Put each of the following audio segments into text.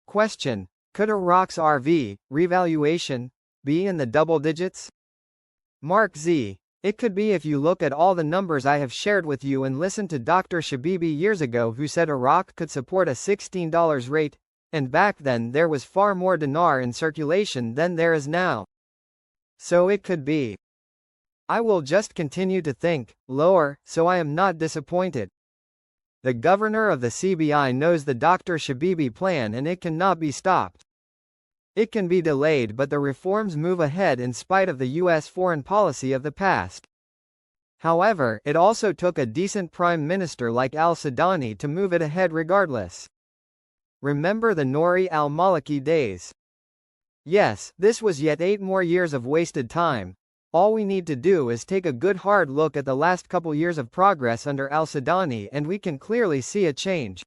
Question: could Iraq's RV revaluation be in the double digits? Mark Z: it could be if you look at all the numbers I have shared with you and listen to Dr. Shabibi years ago who said Iraq could support a $16 rate, and back then there was far more dinar in circulation than there is now. So it could be. I will just continue to think lower, so I am not disappointed. The governor of the CBI knows the Dr. Shabibi plan and it cannot be stopped. It can be delayed, but the reforms move ahead in spite of the U.S. foreign policy of the past. However, it also took a decent prime minister like al-Sudani to move it ahead regardless. Remember the Nouri al-Maliki days? Yes, this was yet 8 more years of wasted time. All we need to do is take a good hard look at the last couple years of progress under al-Sudani and we can clearly see a change.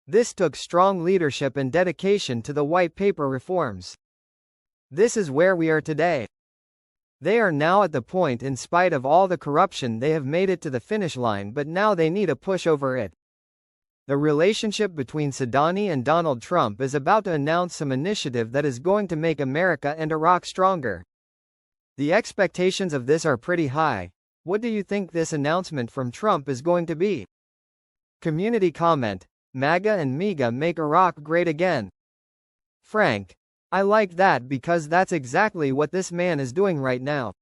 This took strong leadership and dedication to the white paper reforms. This is where we are today. They are now at the point, in spite of all the corruption, they have made it to the finish line, but now they need a push over it. The relationship between Sudani and Donald Trump is about to announce some initiative that is going to make America and Iraq stronger. The expectations of this are pretty high. What do you think this announcement from Trump is going to be? Community comment: MAGA and MEGA make Iraq great again. Frank: I like that because that's exactly what this man is doing right now.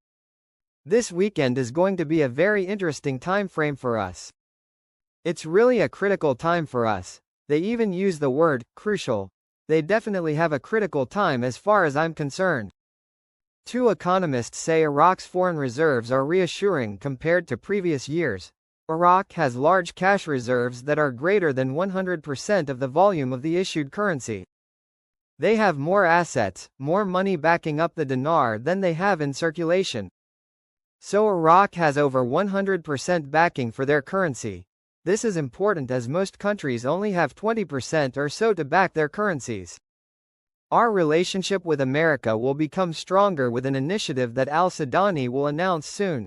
This weekend is going to be a very interesting time frame for us. It's really a critical time for us. They even use the word crucial. They definitely have a critical time as far as I'm concerned. 2 economists say Iraq's foreign reserves are reassuring compared to previous years. Iraq has large cash reserves that are greater than 100% of the volume of the issued currency. They have more assets, more money backing up the dinar than they have in circulation. So Iraq has over 100% backing for their currency. This is important as most countries only have 20% or so to back their currencies. Our relationship with America will become stronger with an initiative that al-Sudani will announce soon.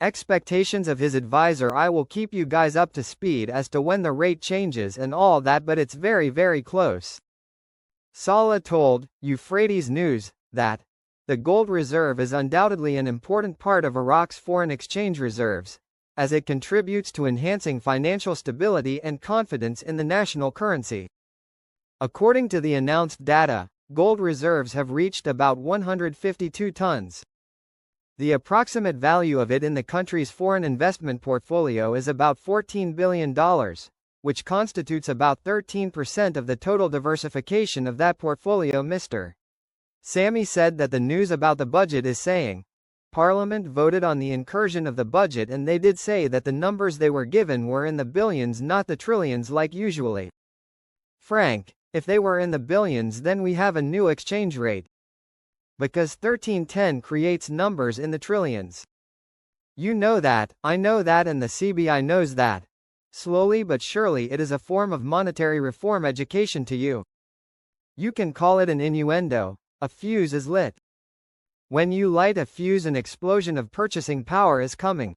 Expectations of his advisor: I will keep you guys up to speed as to when the rate changes and all that, but it's very, very close. Saleh told Euphrates News that the gold reserve is undoubtedly an important part of Iraq's foreign exchange reserves, as it contributes to enhancing financial stability and confidence in the national currency. According to the announced data, gold reserves have reached about 152 tons. The approximate value of it in the country's foreign investment portfolio is about $14 billion, which constitutes about 13% of the total diversification of that portfolio. Mr. Sami said that the news about the budget is saying, Parliament voted on the incursion of the budget and they did say that the numbers they were given were in the billions, not the trillions like usually. Frank: if they were in the billions, then we have a new exchange rate. Because 1310 creates numbers in the trillions. You know that, I know that, and the CBI knows that. Slowly but surely it is a form of monetary reform education to you. You can call it an innuendo. A fuse is lit. When you light a fuse, an explosion of purchasing power is coming.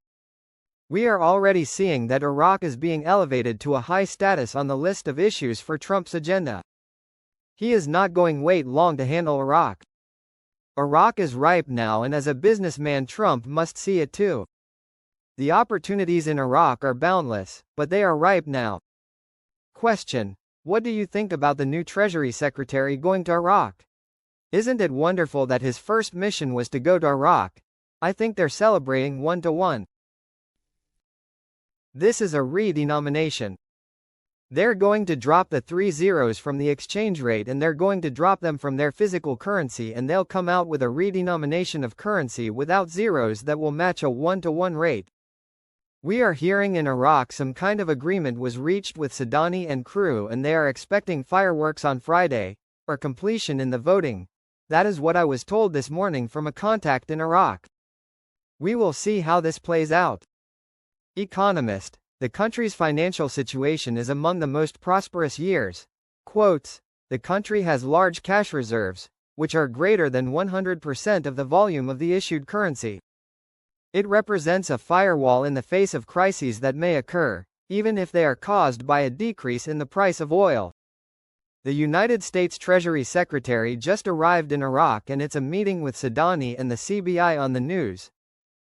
We are already seeing that Iraq is being elevated to a high status on the list of issues for Trump's agenda. He is not going to wait long to handle Iraq. Iraq is ripe now, and as a businessman Trump must see it too. The opportunities in Iraq are boundless, but they are ripe now. Question: what do you think about the new Treasury Secretary going to Iraq? Isn't it wonderful that his first mission was to go to Iraq? I think they're celebrating 1-1. This is a redenomination. They're going to drop the 3 zeros from the exchange rate and they're going to drop them from their physical currency, and they'll come out with a redenomination of currency without zeros that will match a 1-to-1 rate. We are hearing in Iraq some kind of agreement was reached with Sudani and crew, and they are expecting fireworks on Friday, or completion in the voting. That is what I was told this morning from a contact in Iraq. We will see how this plays out. Economist: the country's financial situation is among the most prosperous years. Quotes: the country has large cash reserves, which are greater than 100% of the volume of the issued currency. It represents a firewall in the face of crises that may occur, even if they are caused by a decrease in the price of oil. The United States Treasury Secretary just arrived in Iraq and it's a meeting with Sadani and the CBI on the news.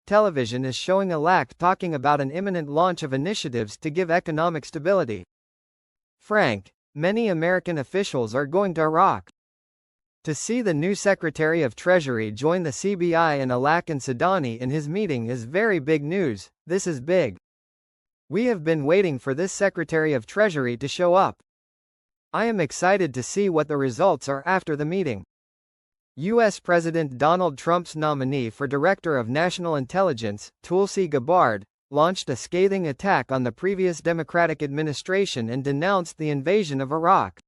Television is showing Alak talking about an imminent launch of initiatives to give economic stability. Frank, many American officials are going to Iraq. To see the new Secretary of Treasury join the CBI and Alak and Sadani in his meeting is very big news. This is big. We have been waiting for this Secretary of Treasury to show up. I am excited to see what the results are after the meeting. U.S. President Donald Trump's nominee for Director of National Intelligence, Tulsi Gabbard, launched a scathing attack on the previous Democratic administration and denounced the invasion of Iraq.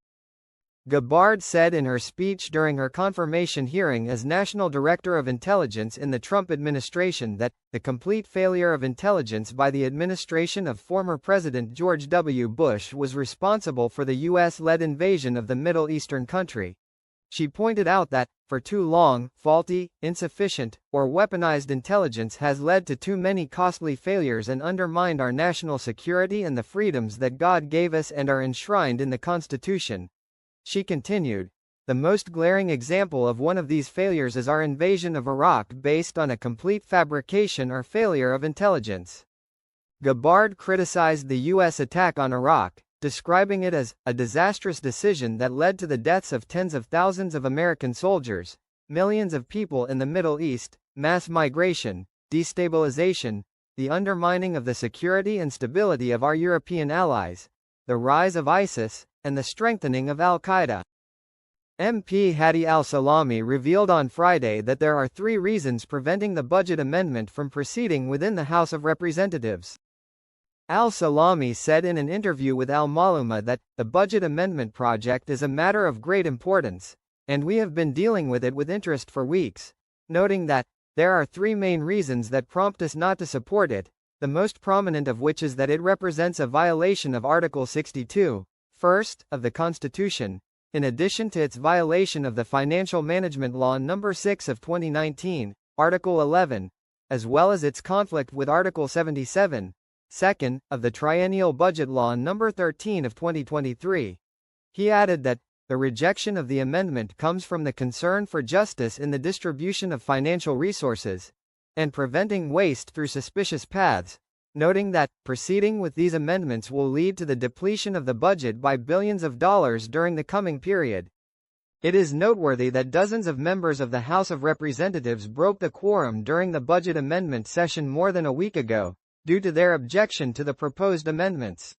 Gabbard said in her speech during her confirmation hearing as National Director of Intelligence in the Trump administration that the complete failure of intelligence by the administration of former President George W. Bush was responsible for the U.S.-led invasion of the Middle Eastern country. She pointed out that, for too long, faulty, insufficient, or weaponized intelligence has led to too many costly failures and undermined our national security and the freedoms that God gave us and are enshrined in the Constitution. She continued, the most glaring example of one of these failures is our invasion of Iraq based on a complete fabrication or failure of intelligence. Gabbard criticized the U.S. attack on Iraq, describing it as a disastrous decision that led to the deaths of tens of thousands of American soldiers, millions of people in the Middle East, mass migration, destabilization, the undermining of the security and stability of our European allies, the rise of ISIS, and the strengthening of al-Qaeda. MP Hadi al-Salami revealed on Friday that there are 3 reasons preventing the budget amendment from proceeding within the House of Representatives. Al-Salami said in an interview with Al-Maluma that, the budget amendment project is a matter of great importance, and we have been dealing with it with interest for weeks, noting that, there are 3 main reasons that prompt us not to support it, the most prominent of which is that it represents a violation of Article 62, first, of the Constitution, in addition to its violation of the Financial Management Law No. 6 of 2019, Article 11, as well as its conflict with Article 77, second, of the Triennial Budget Law No. 13 of 2023. He added that, the rejection of the amendment comes from the concern for justice in the distribution of financial resources, and preventing waste through suspicious paths, noting that, proceeding with these amendments will lead to the depletion of the budget by billions of dollars during the coming period. It is noteworthy that dozens of members of the House of Representatives broke the quorum during the budget amendment session more than a week ago, due to their objection to the proposed amendments.